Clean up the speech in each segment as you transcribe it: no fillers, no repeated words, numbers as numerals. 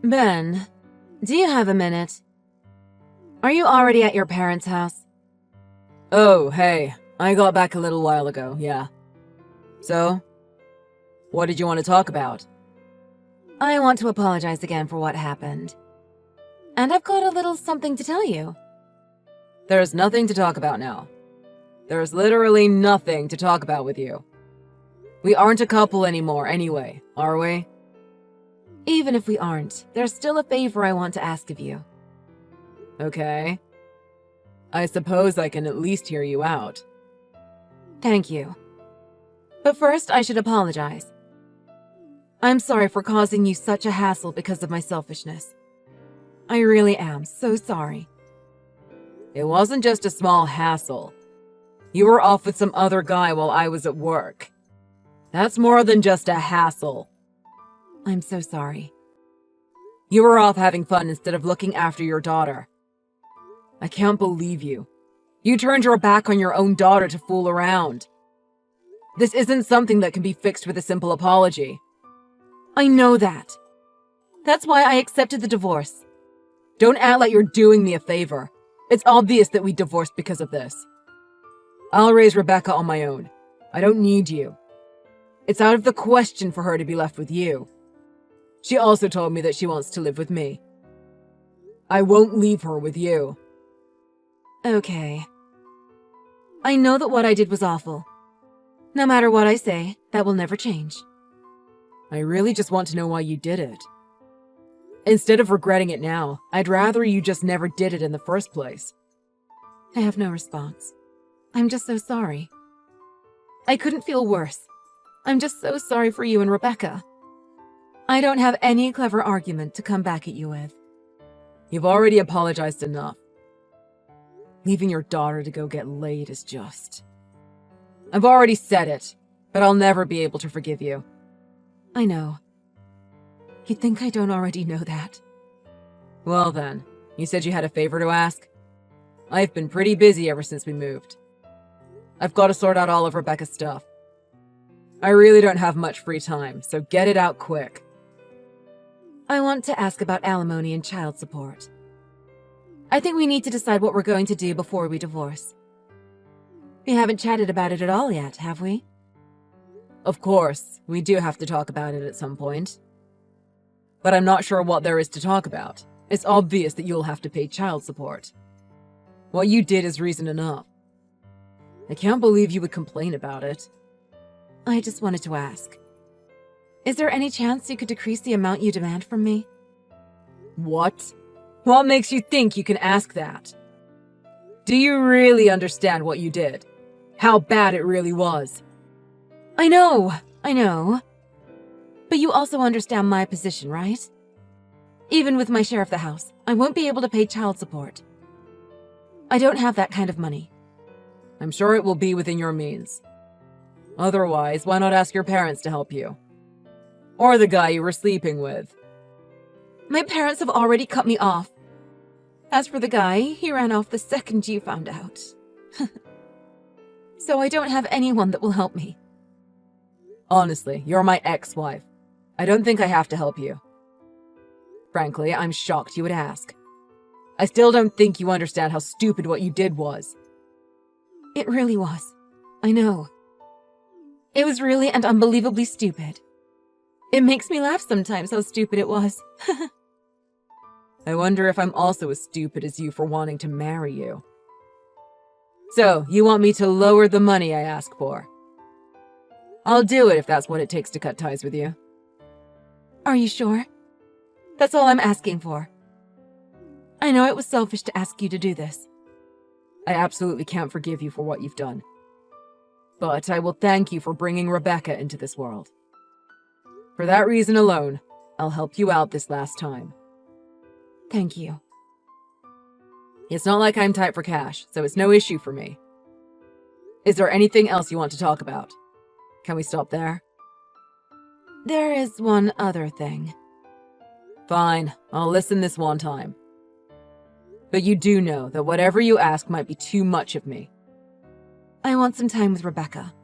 Ben, do you have a minute? Are you already at your parents' house? Oh, hey. I got back a little while ago, yeah. So? What did you want to talk about? I want to apologize again for what happened. And I've got a little something to tell you. There's nothing to talk about now. There's literally nothing to talk about with you. We aren't a couple anymore anyway, are we? Even if we aren't, there's still a favor I want to ask of you. Okay. I suppose I can at least hear you out. Thank you. But first, I should apologize. I'm sorry for causing you such a hassle because of my selfishness. I really am so sorry. It wasn't just a small hassle. You were off with some other guy while I was at work. That's more than just a hassle. I'm so sorry. You were off having fun instead of looking after your daughter. I can't believe you. You turned your back on your own daughter to fool around. This isn't something that can be fixed with a simple apology. I know that. That's why I accepted the divorce. Don't act like you're doing me a favor. It's obvious that we divorced because of this. I'll raise Rebecca on my own. I don't need you. It's out of the question for her to be left with you. She also told me that she wants to live with me. I won't leave her with you. Okay. I know that what I did was awful. No matter what I say, that will never change. I really just want to know why you did it. Instead of regretting it now, I'd rather you just never did it in the first place. I have no response. I'm just so sorry. I couldn't feel worse. I'm just so sorry for you and Rebecca. I don't have any clever argument to come back at you with. You've already apologized enough. Leaving your daughter to go get laid is just... I've already said it, but I'll never be able to forgive you. I know. You'd think I don't already know that. Well then, you said you had a favor to ask? I've been pretty busy ever since we moved. I've got to sort out all of Rebecca's stuff. I really don't have much free time, so get it out quick. I want to ask about alimony and child support. I think we need to decide what we're going to do before we divorce. We haven't chatted about it at all yet, have we? Of course, we do have to talk about it at some point. But I'm not sure what there is to talk about. It's obvious that you'll have to pay child support. What you did is reason enough. I can't believe you would complain about it. I just wanted to ask. Is there any chance you could decrease the amount you demand from me? What? What makes you think you can ask that? Do you really understand what you did? How bad it really was? I know. But you also understand my position, right? Even with my share of the house, I won't be able to pay child support. I don't have that kind of money. I'm sure it will be within your means. Otherwise, why not ask your parents to help you? Or the guy you were sleeping with? My parents have already cut me off. As for the guy, he ran off the second you found out. So I don't have anyone that will help me. Honestly, you're my ex-wife. I don't think I have to help you. Frankly, I'm shocked you would ask. I still don't think you understand how stupid what you did was. It really was. I know. It was really and unbelievably stupid. It makes me laugh sometimes how stupid it was. I wonder if I'm also as stupid as you for wanting to marry you. So, you want me to lower the money I ask for? I'll do it if that's what it takes to cut ties with you. Are you sure? That's all I'm asking for. I know it was selfish to ask you to do this. I absolutely can't forgive you for what you've done. But I will thank you for bringing Rebecca into this world. For that reason alone, I'll help you out this last time. Thank you. It's not like I'm tight for cash, so it's no issue for me. Is there anything else you want to talk about? Can we stop there? There is one other thing. Fine, I'll listen this one time. But you do know that whatever you ask might be too much of me. I want some time with Rebecca.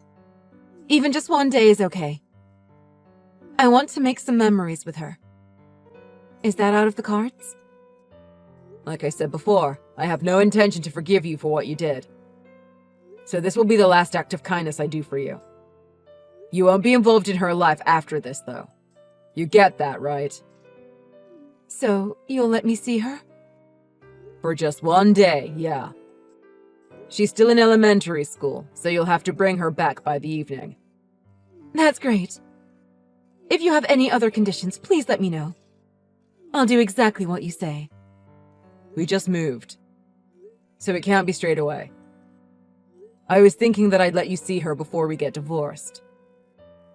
Even just one day is okay. I want to make some memories with her. Is that out of the cards? Like I said before, I have no intention to forgive you for what you did. So this will be the last act of kindness I do for you. You won't be involved in her life after this, though. You get that, right? So, you'll let me see her? For just one day, yeah. She's still in elementary school, so you'll have to bring her back by the evening. That's great. If you have any other conditions, please let me know. I'll do exactly what you say. We just moved, so it can't be straight away. I was thinking that I'd let you see her before we get divorced.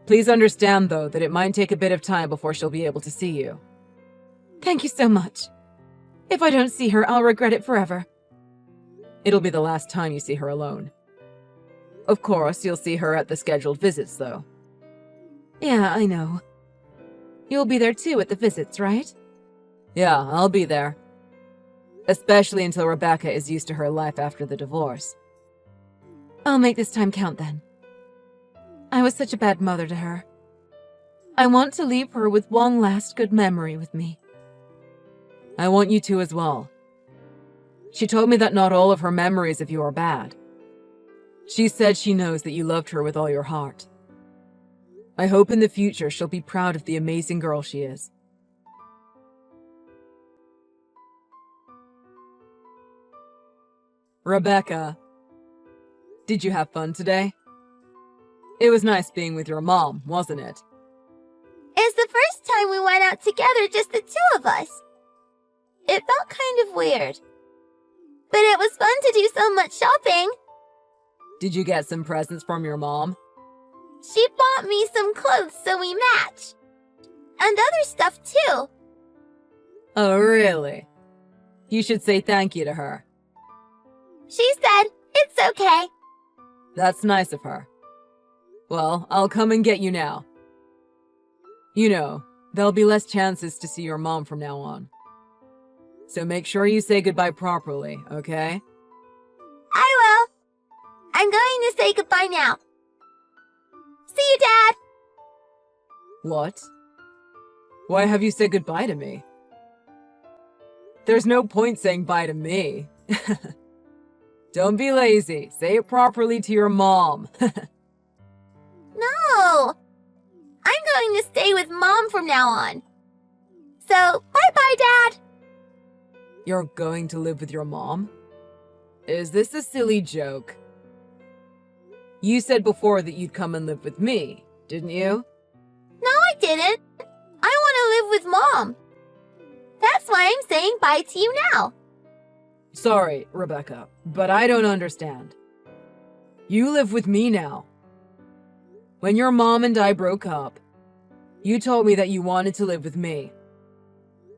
Please understand, though, that it might take a bit of time before she'll be able to see you. Thank you so much. If I don't see her, I'll regret it forever. It'll be the last time you see her alone. Of course, you'll see her at the scheduled visits, though. Yeah, I know. You'll be there too at the visits, right? Yeah, I'll be there. Especially until Rebecca is used to her life after the divorce. I'll make this time count then. I was such a bad mother to her. I want to leave her with one last good memory with me. I want you to as well. She told me that not all of her memories of you are bad. She said she knows that you loved her with all your heart. I hope in the future she'll be proud of the amazing girl she is. Rebecca, did you have fun today? It was nice being with your mom, wasn't it? It's the first time we went out together, just the two of us. It felt kind of weird. But it was fun to do so much shopping. Did you get some presents from your mom? She bought me some clothes so we match. And other stuff too. Oh, really? You should say thank you to her. She said, it's okay. That's nice of her. Well, I'll come and get you now. You know, there'll be less chances to see your mom from now on. So make sure you say goodbye properly, okay? I will. I'm going to say goodbye now. See you, Dad. What? Why have you said goodbye to me? There's no point saying bye to me. Don't be lazy. Say it properly to your mom. No. I'm going to stay with Mom from now on. So, bye-bye, Dad. You're going to live with your mom? Is this a silly joke? You said before that you'd come and live with me, didn't you? No, I didn't. I want to live with Mom. That's why I'm saying bye to you now. Sorry, Rebecca, but I don't understand. You live with me now. When your mom and I broke up, you told me that you wanted to live with me.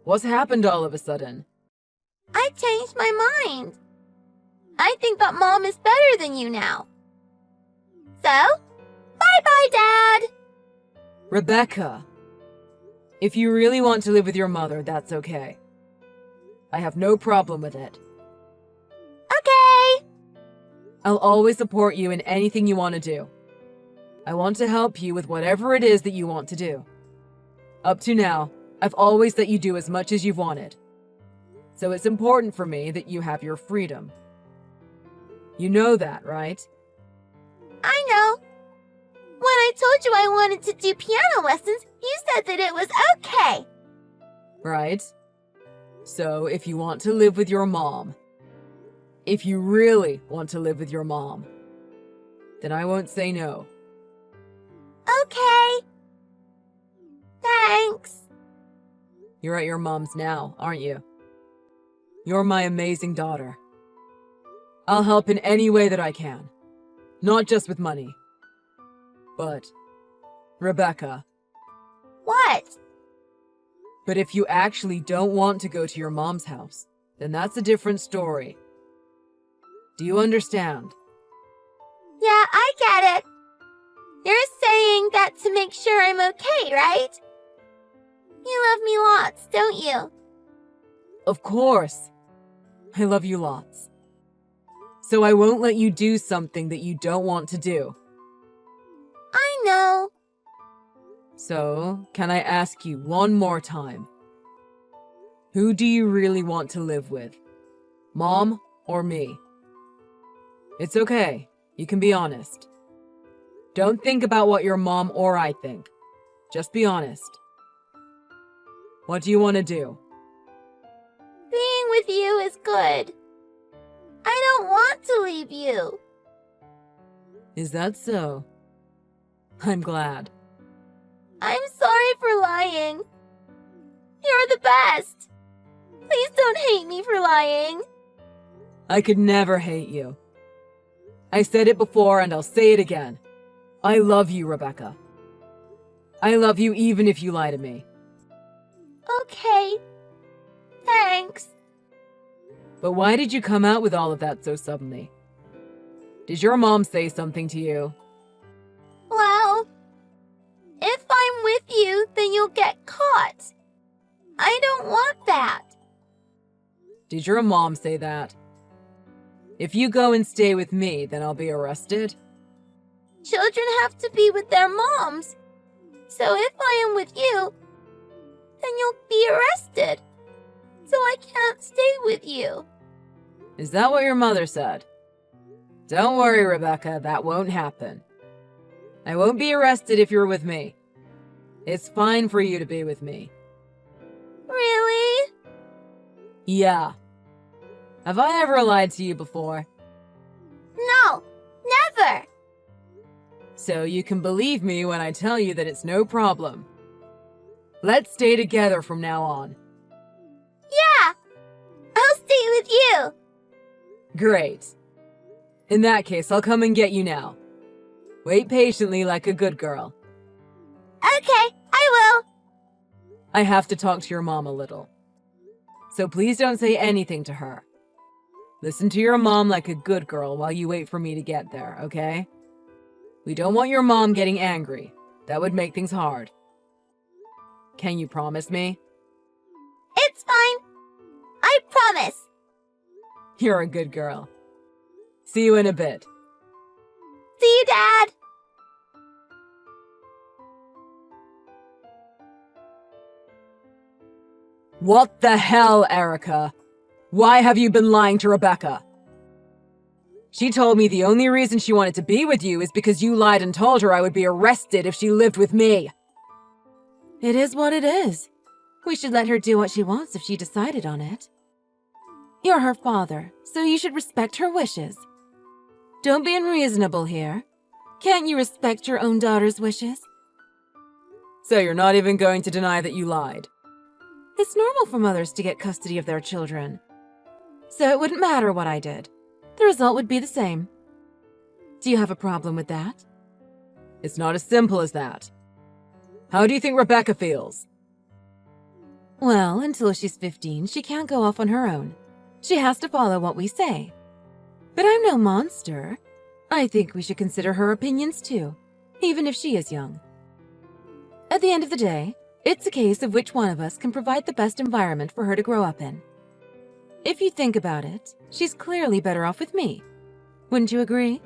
What's happened all of a sudden? I changed my mind. I think that Mom is better than you now. So, bye-bye, Dad. Rebecca, if you really want to live with your mother, that's okay. I have no problem with it. Okay. I'll always support you in anything you want to do. I want to help you with whatever it is that you want to do. Up to now, I've always let you do as much as you've wanted. So it's important for me that you have your freedom. You know that, right? I know. When I told you I wanted to do piano lessons, you said that it was okay. Right? So if you want to live with your mom, if you really want to live with your mom, then I won't say no. Okay. Thanks. You're at your mom's now, aren't you? You're my amazing daughter. I'll help in any way that I can. Not just with money. But, Rebecca, What? but if you actually don't want to go to your mom's house, then that's a different story. Do you understand? Yeah, I get it. You're saying that to make sure I'm okay, right? You love me lots, don't you? Of course. I love you lots. So I won't let you do something that you don't want to do. I know. So, can I ask you one more time? Who do you really want to live with? Mom or me? It's okay. You can be honest. Don't think about what your mom or I think. Just be honest. What do you want to do? Being with you is good. I don't want to leave you. Is that so? I'm glad. I'm sorry for lying. You're the best. Please don't hate me for lying. I could never hate you. I said it before and I'll say it again. I love you, Rebecca. I love you even if you lie to me. Okay. Thanks. But why did you come out with all of that so suddenly? Did your mom say something to you? Well, if I'm with you, then you'll get caught. I don't want that. Did your mom say that? If you go and stay with me, then I'll be arrested? Children have to be with their moms. So if I am with you, then you'll be arrested. So I can't stay with you. Is that what your mother said? Don't worry, Rebecca, that won't happen. I won't be arrested if you're with me. It's fine for you to be with me. Really? Yeah. Have I ever lied to you before? No, never. So you can believe me when I tell you that it's no problem. Let's stay together from now on. Yeah, I'll stay with you. Great. In that case, I'll come and get you now. Wait patiently like a good girl. Okay, I will. I have to talk to your mom a little. So please don't say anything to her. Listen to your mom like a good girl while you wait for me to get there, okay? We don't want your mom getting angry. That would make things hard. Can you promise me? It's fine. I promise. You're a good girl. See you in a bit. See you, Dad. What the hell, Erica? Why have you been lying to Rebecca? She told me the only reason she wanted to be with you is because you lied and told her I would be arrested if she lived with me. It is what it is. We should let her do what she wants if she decided on it. You're her father, so you should respect her wishes. Don't be unreasonable here. Can't you respect your own daughter's wishes? So you're not even going to deny that you lied? It's normal for mothers to get custody of their children. So it wouldn't matter what I did. The result would be the same. Do you have a problem with that? It's not as simple as that. How do you think Rebecca feels? Well, until she's 15, she can't go off on her own. She has to follow what we say. But I'm no monster. I think we should consider her opinions too, even if she is young. At the end of the day, it's a case of which one of us can provide the best environment for her to grow up in. If you think about it, she's clearly better off with me. Wouldn't you agree?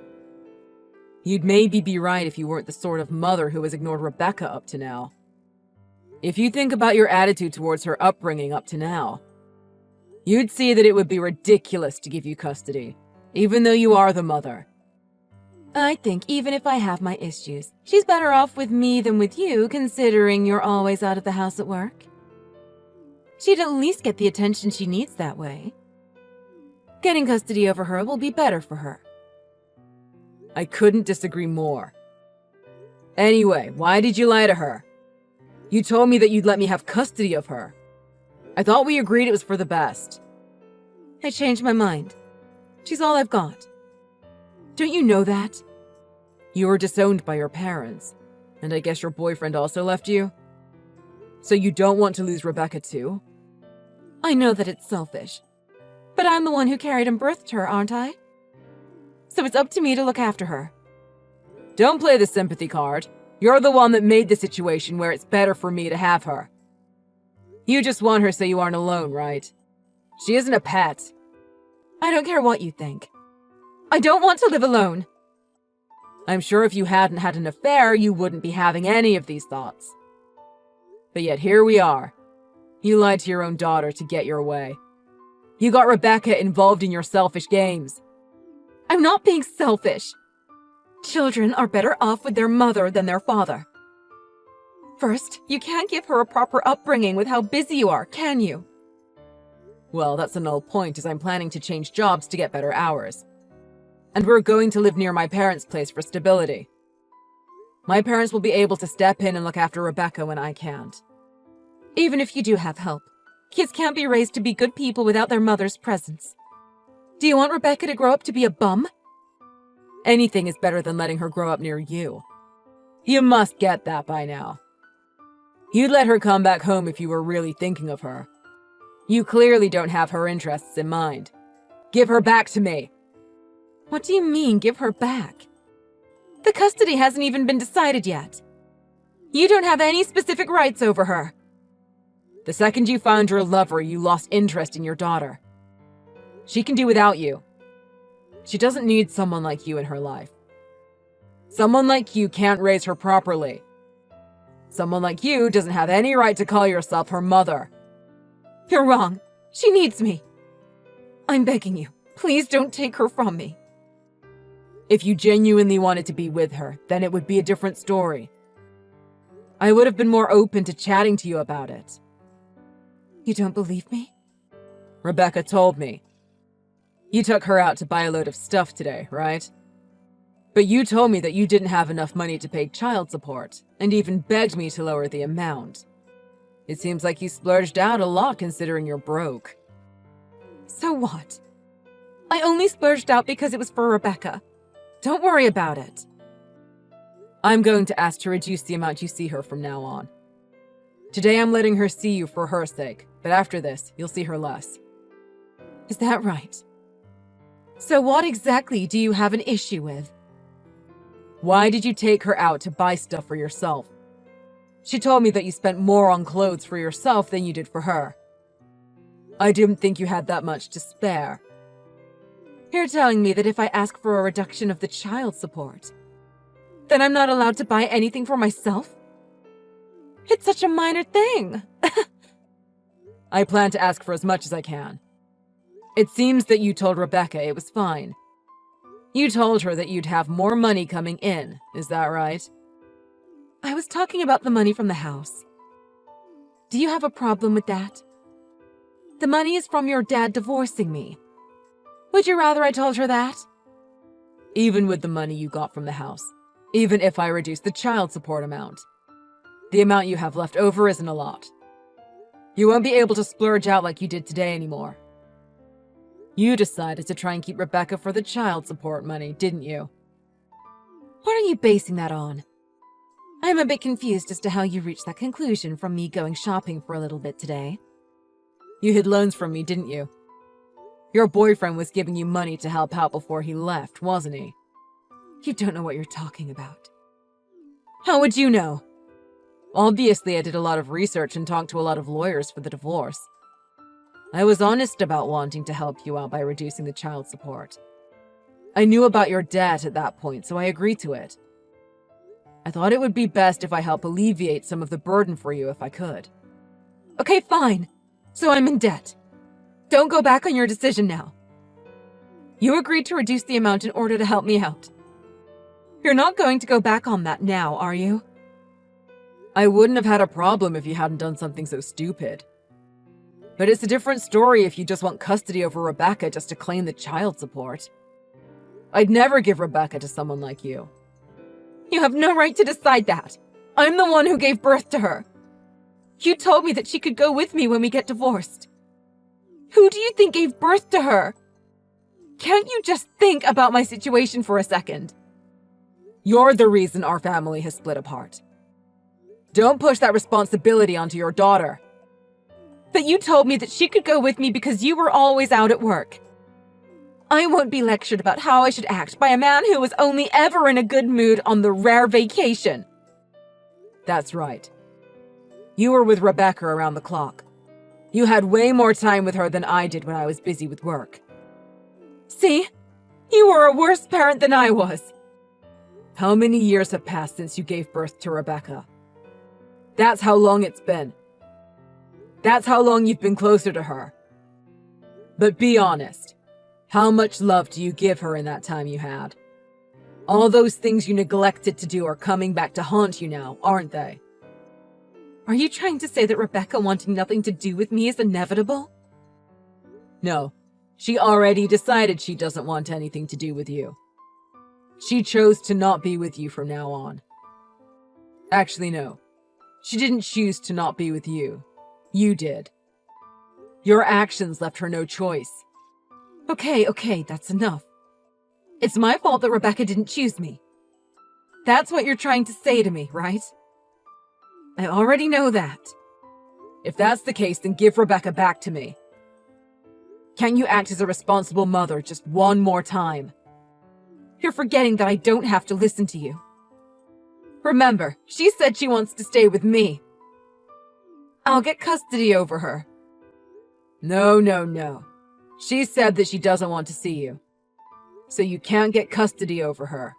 You'd maybe be right if you weren't the sort of mother who has ignored Rebecca up to now. If you think about your attitude towards her upbringing up to now, you'd see that it would be ridiculous to give you custody, even though you are the mother. I think even if I have my issues, she's better off with me than with you, considering you're always out of the house at work. She'd at least get the attention she needs that way. Getting custody over her will be better for her. I couldn't disagree more. Anyway, why did you lie to her? You told me that you'd let me have custody of her. I thought we agreed it was for the best. I changed my mind. She's all I've got. Don't you know that? You were disowned by your parents, and I guess your boyfriend also left you? So you don't want to lose Rebecca too? I know that it's selfish, but I'm the one who carried and birthed her, aren't I? So it's up to me to look after her. Don't play the sympathy card. You're the one that made the situation where it's better for me to have her. You just want her so you aren't alone, right? She isn't a pet. I don't care what you think. I don't want to live alone. I'm sure if you hadn't had an affair, you wouldn't be having any of these thoughts. But yet here we are. You lied to your own daughter to get your way. You got Rebecca involved in your selfish games. I'm not being selfish. Children are better off with their mother than their father. First, you can't give her a proper upbringing with how busy you are, can you? Well, that's a null point, as I'm planning to change jobs to get better hours. And we're going to live near my parents' place for stability. My parents will be able to step in and look after Rebecca when I can't. Even if you do have help, kids can't be raised to be good people without their mother's presence. Do you want Rebecca to grow up to be a bum? Anything is better than letting her grow up near you. You must get that by now. You'd let her come back home if you were really thinking of her. You clearly don't have her interests in mind. Give her back to me. What do you mean, give her back? The custody hasn't even been decided yet. You don't have any specific rights over her. The second you found your lover, you lost interest in your daughter. She can do without you. She doesn't need someone like you in her life. Someone like you can't raise her properly. Someone like you doesn't have any right to call yourself her mother. You're wrong. She needs me. I'm begging you, please don't take her from me. If you genuinely wanted to be with her, then it would be a different story. I would have been more open to chatting to you about it. You don't believe me? Rebecca told me. You took her out to buy a load of stuff today, right? But you told me that you didn't have enough money to pay child support, and even begged me to lower the amount. It seems like you splurged out a lot considering you're broke. So what? I only splurged out because it was for Rebecca. Don't worry about it. I'm going to ask to reduce the amount you see her from now on. Today I'm letting her see you for her sake, but after this, you'll see her less. Is that right? So what exactly do you have an issue with? Why did you take her out to buy stuff for yourself? She told me that you spent more on clothes for yourself than you did for her. I didn't think you had that much to spare. You're telling me that if I ask for a reduction of the child support, then I'm not allowed to buy anything for myself? It's such a minor thing. I plan to ask for as much as I can. It seems that you told Rebecca it was fine. You told her that you'd have more money coming in, is that right? I was talking about the money from the house. Do you have a problem with that? The money is from your dad divorcing me. Would you rather I told her that? Even with the money you got from the house, even if I reduce the child support amount, the amount you have left over isn't a lot. You won't be able to splurge out like you did today anymore. You decided to try and keep Rebecca for the child support money, didn't you? What are you basing that on? I'm a bit confused as to how you reached that conclusion from me going shopping for a little bit today. You hid loans from me, didn't you? Your boyfriend was giving you money to help out before he left, wasn't he? You don't know what you're talking about. How would you know? Obviously, I did a lot of research and talked to a lot of lawyers for the divorce. I was honest about wanting to help you out by reducing the child support. I knew about your debt at that point, so I agreed to it. I thought it would be best if I help alleviate some of the burden for you if I could. Okay, fine. So I'm in debt. Don't go back on your decision now. You agreed to reduce the amount in order to help me out. You're not going to go back on that now, are you? I wouldn't have had a problem if you hadn't done something so stupid. But it's a different story if you just want custody over Rebecca just to claim the child support. I'd never give Rebecca to someone like you. You have no right to decide that. I'm the one who gave birth to her. You told me that she could go with me when we get divorced. Who do you think gave birth to her? Can't you just think about my situation for a second? You're the reason our family has split apart. Don't push that responsibility onto your daughter. But you told me that she could go with me because you were always out at work. I won't be lectured about how I should act by a man who was only ever in a good mood on the rare vacation. That's right. You were with Rebecca around the clock. You had way more time with her than I did when I was busy with work. See? You were a worse parent than I was. How many years have passed since you gave birth to Rebecca? That's how long it's been. That's how long you've been closer to her. But be honest. How much love do you give her in that time you had? All those things you neglected to do are coming back to haunt you now, aren't they? Are you trying to say that Rebecca wanting nothing to do with me is inevitable? No. She already decided she doesn't want anything to do with you. She chose to not be with you from now on. Actually, no. She didn't choose to not be with you. You did. Your actions left her no choice. Okay, that's enough. It's my fault that Rebecca didn't choose me. That's what you're trying to say to me, right? I already know that. If that's the case, then give Rebecca back to me. Can't you act as a responsible mother just one more time? You're forgetting that I don't have to listen to you. Remember, she said she wants to stay with me. I'll get custody over her. No. She said that she doesn't want to see you. So you can't get custody over her.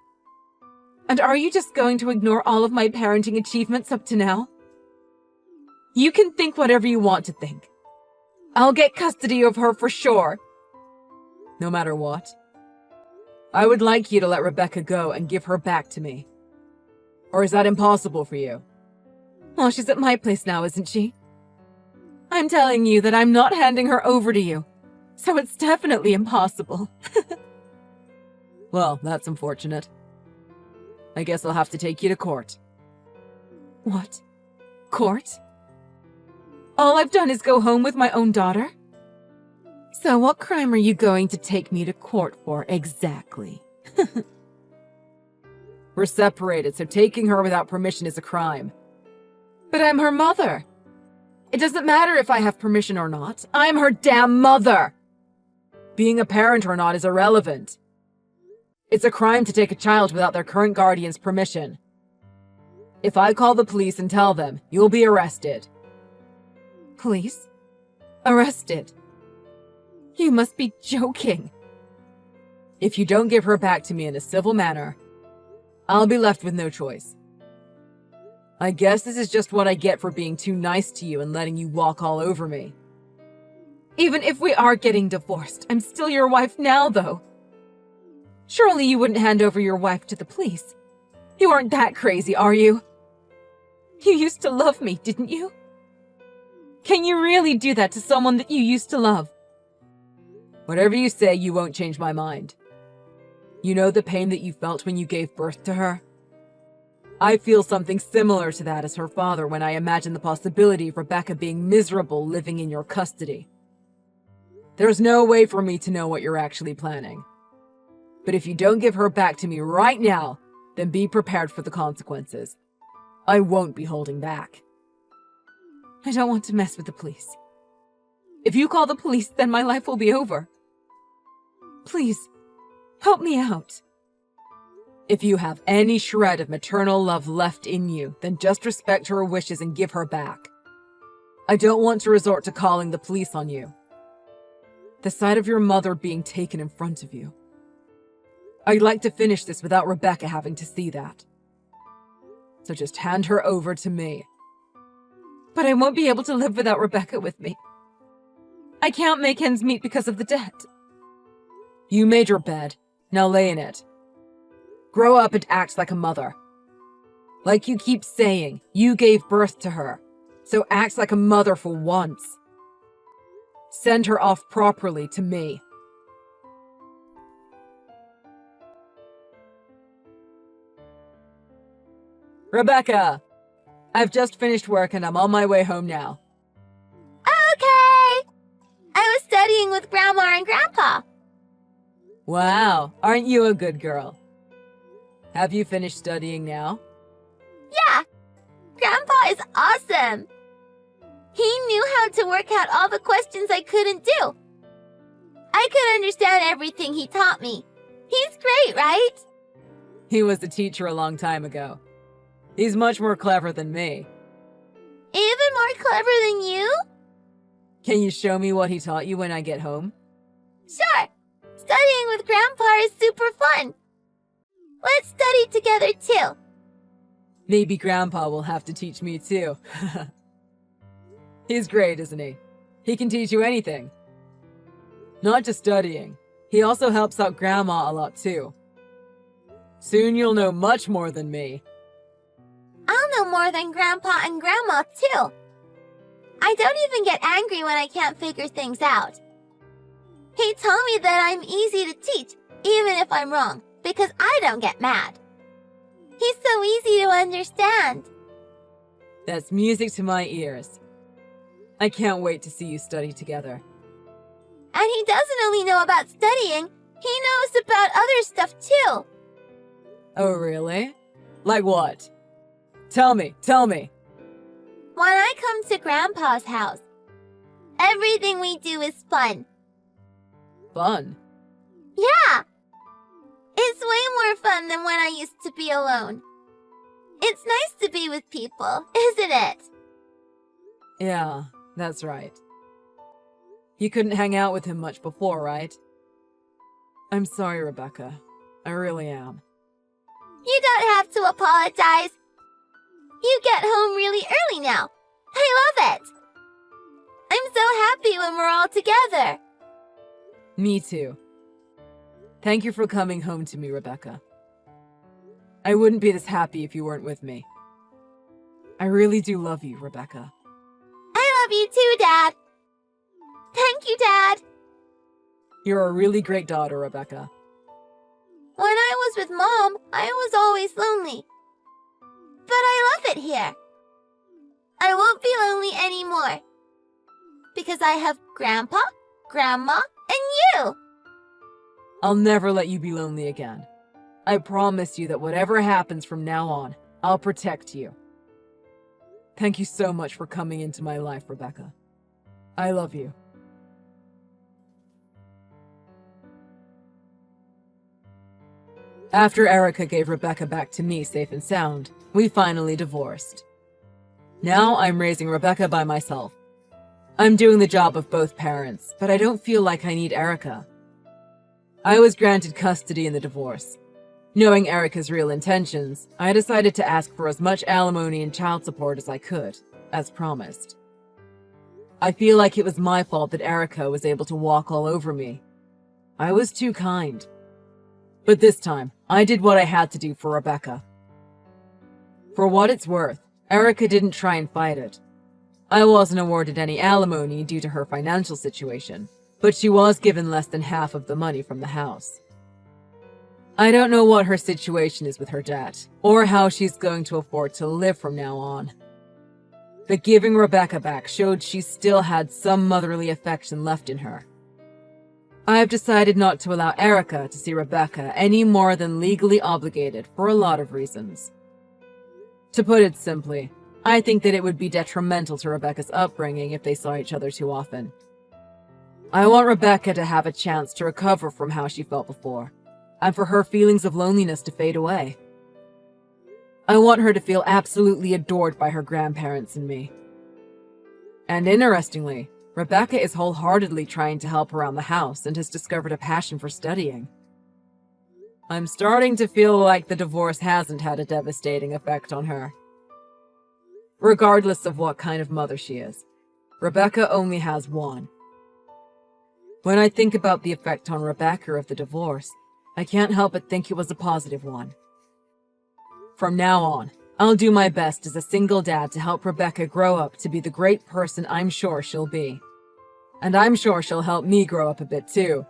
And are you just going to ignore all of my parenting achievements up to now? You can think whatever you want to think. I'll get custody of her for sure. No matter what. I would like you to let Rebecca go and give her back to me. Or is that impossible for you? Well, she's at my place now, isn't she? I'm telling you that I'm not handing her over to you. So it's definitely impossible. Well, that's unfortunate. I guess I'll have to take you to court. What? Court? All I've done is go home with my own daughter? So what crime are you going to take me to court for exactly? We're separated, so taking her without permission is a crime. But I'm her mother. It doesn't matter if I have permission or not. I'm her damn mother. Being a parent or not is irrelevant. It's a crime to take a child without their current guardian's permission. If I call the police and tell them, you'll be arrested. Police? Arrested? You must be joking. If you don't give her back to me in a civil manner, I'll be left with no choice. I guess this is just what I get for being too nice to you and letting you walk all over me. Even if we are getting divorced, I'm still your wife now, though. Surely you wouldn't hand over your wife to the police. You aren't that crazy, are you? You used to love me, didn't you? Can you really do that to someone that you used to love? Whatever you say, you won't change my mind. You know the pain that you felt when you gave birth to her? I feel something similar to that as her father when I imagine the possibility of Rebecca being miserable living in your custody. There's no way for me to know what you're actually planning. But if you don't give her back to me right now, then be prepared for the consequences. I won't be holding back. I don't want to mess with the police. If you call the police, then my life will be over. Please, help me out. If you have any shred of maternal love left in you, then just respect her wishes and give her back. I don't want to resort to calling the police on you. The sight of your mother being taken in front of you. I'd like to finish this without Rebecca having to see that. So just hand her over to me. But I won't be able to live without Rebecca with me. I can't make ends meet because of the debt. You made your bed. Now lay in it. Grow up and act like a mother. Like you keep saying, you gave birth to her. So act like a mother for once. Send her off properly to me. Rebecca! I've just finished work and I'm on my way home now. Okay! I was studying with Grandma and Grandpa. Wow, aren't you a good girl? Have you finished studying now? Yeah! Grandpa is awesome! He knew how to work out all the questions I couldn't do. I could understand everything he taught me. He's great, right? He was a teacher a long time ago. He's much more clever than me. Even more clever than you? Can you show me what he taught you when I get home? Sure! Studying with Grandpa is super fun. Let's study together too. Maybe Grandpa will have to teach me too. He's great, isn't he? He can teach you anything. Not just studying. He also helps out Grandma a lot too. Soon you'll know much more than me. I'll know more than Grandpa and Grandma, too. I don't even get angry when I can't figure things out. He told me that I'm easy to teach, even if I'm wrong, because I don't get mad. He's so easy to understand. That's music to my ears. I can't wait to see you study together. And he doesn't only know about studying, he knows about other stuff, too. Oh, really? Like what? Tell me. When I come to Grandpa's house, everything we do is fun. Fun? Yeah! It's way more fun than when I used to be alone. It's nice to be with people, isn't it? Yeah, that's right. You couldn't hang out with him much before, right? I'm sorry, Rebecca. I really am. You don't have to apologize. You get home really early now. I love it. I'm so happy when we're all together. Me too. Thank you for coming home to me, Rebecca. I wouldn't be this happy if you weren't with me. I really do love you, Rebecca. I love you too, Dad. Thank you, Dad. You're a really great daughter, Rebecca. When I was with Mom, I was always lonely. But I love it here. I won't be lonely anymore. Because I have Grandpa, Grandma, and you. I'll never let you be lonely again. I promise you that whatever happens from now on, I'll protect you. Thank you so much for coming into my life, Rebecca. I love you. After Erica gave Rebecca back to me safe and sound, we finally divorced. Now I'm raising Rebecca by myself. I'm doing the job of both parents, but I don't feel like I need Erica. I was granted custody in the divorce. Knowing Erica's real intentions, I decided to ask for as much alimony and child support as I could, as promised. I feel like it was my fault that Erica was able to walk all over me. I was too kind. But this time, I did what I had to do for Rebecca. For what it's worth, Erica didn't try and fight it. I wasn't awarded any alimony due to her financial situation, but she was given less than half of the money from the house. I don't know what her situation is with her debt, or how she's going to afford to live from now on. But giving Rebecca back showed she still had some motherly affection left in her. I have decided not to allow Erica to see Rebecca any more than legally obligated for a lot of reasons. To put it simply, I think that it would be detrimental to Rebecca's upbringing if they saw each other too often. I want Rebecca to have a chance to recover from how she felt before, and for her feelings of loneliness to fade away. I want her to feel absolutely adored by her grandparents and me. And interestingly, Rebecca is wholeheartedly trying to help around the house and has discovered a passion for studying. I'm starting to feel like the divorce hasn't had a devastating effect on her. Regardless of what kind of mother she is, Rebecca only has one. When I think about the effect on Rebecca of the divorce, I can't help but think it was a positive one. From now on, I'll do my best as a single dad to help Rebecca grow up to be the great person I'm sure she'll be. And I'm sure she'll help me grow up a bit too,